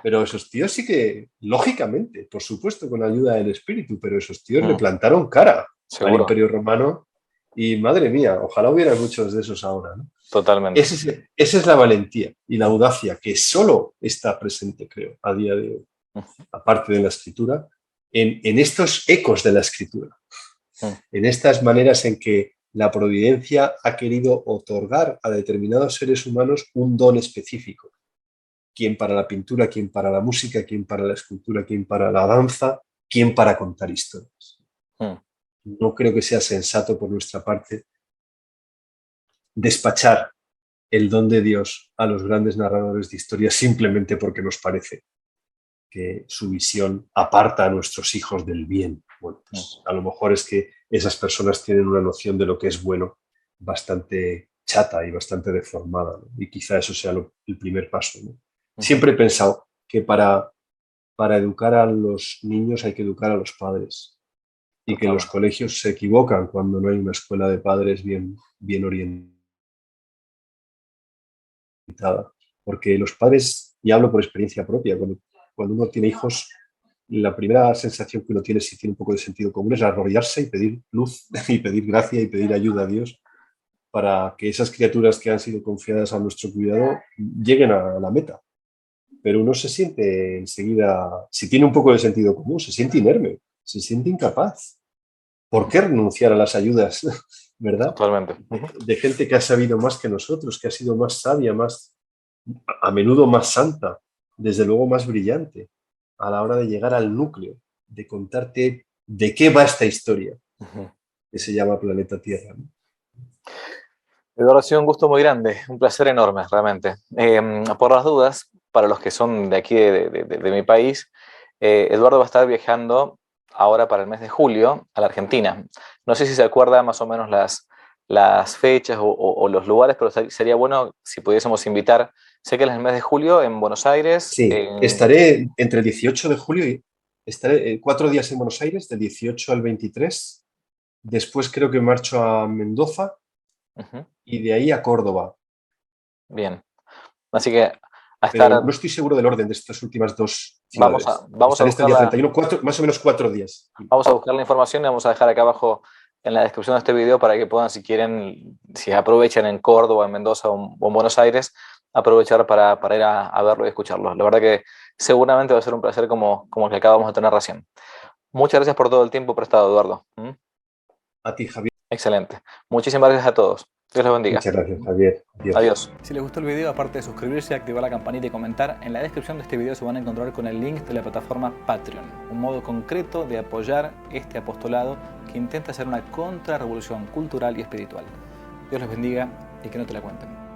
pero esos tíos sí que, lógicamente, por supuesto con ayuda del espíritu, pero esos tíos le Mm, plantaron cara al seguro, Imperio Romano y madre mía, ojalá hubiera muchos de esos ahora, ¿no? totalmente. Esa es la valentía y la audacia que solo está presente, creo, a día de hoy, Ujú. aparte de la escritura, en estos ecos de la escritura, Mm. en estas maneras en que la providencia ha querido otorgar a determinados seres humanos un don específico. Quien para la pintura, quien para la música, quien para la escultura, quien para la danza, quien para contar historias. Mm. No creo que sea sensato por nuestra parte despachar el don de Dios a los grandes narradores de historias simplemente porque nos parece que su visión aparta a nuestros hijos del bien. Bueno, Mm. pues a lo mejor es que esas personas tienen una noción de lo que es bueno bastante chata y bastante deformada, ¿no? Y quizá eso sea el primer paso, ¿no? Ujú. Siempre he pensado que para educar a los niños hay que educar a los padres y que los Totalmente. colegios se equivocan cuando no hay una escuela de padres bien orientada. Porque los padres, y hablo por experiencia propia, cuando uno tiene hijos, la primera sensación que uno tiene, si tiene un poco de sentido común, es arrodillarse y pedir luz y pedir gracia y pedir ayuda a Dios para que esas criaturas que han sido confiadas a nuestro cuidado lleguen a la meta. Pero uno se siente enseguida, si tiene un poco de sentido común, se siente inerme, se siente incapaz. ¿Por qué renunciar a las ayudas, verdad? Totalmente. De, Ujú. de gente que ha sabido más que nosotros, que ha sido más sabia, a menudo más santa, desde luego más brillante, a la hora de llegar al núcleo, de contarte de qué va esta historia, Ujú. que se llama Planeta Tierra, ¿no? Eduardo, ha sido un gusto muy grande, un placer enorme, realmente. Por las dudas, para los que son de aquí, de mi país, Eduardo va a estar viajando ahora para el mes de julio a la Argentina. No sé si se acuerda más o menos las fechas o los lugares, pero sería bueno si pudiésemos invitar. Sé que es el mes de julio en Buenos Aires. Sí, estaré entre el 18 de julio y estaré 4 días en Buenos Aires, del 18 al 23. Después creo que marcho a Mendoza y de ahí a Córdoba. Bien. Así que a estar, Pero no estoy seguro del orden de estas últimas dos vamos a, ciudades. vamos a Estaré hasta el buscar día la, 31, más o menos 4 días. vamos a buscar la información y vamos a dejar acá abajo en la descripción de este video para que puedan, si quieren, si aprovechan en Córdoba, en Mendoza o en Buenos Aires, aprovechar para ir a verlo y escucharlo. La verdad que seguramente va a ser un placer como el que acabamos de tener recién. Muchas gracias por todo el tiempo prestado, Eduardo. A ti, Javier. Excelente. Muchísimas gracias a todos. Dios los bendiga. Muchas gracias, Javier. Adiós. Adiós. Si les gustó el video, aparte de suscribirse, activar la campanita y comentar, en la descripción de este video se van a encontrar con el link de la plataforma Patreon, un modo concreto de apoyar este apostolado que intenta hacer una contrarrevolución cultural y espiritual. Dios los bendiga y que no te la cuenten.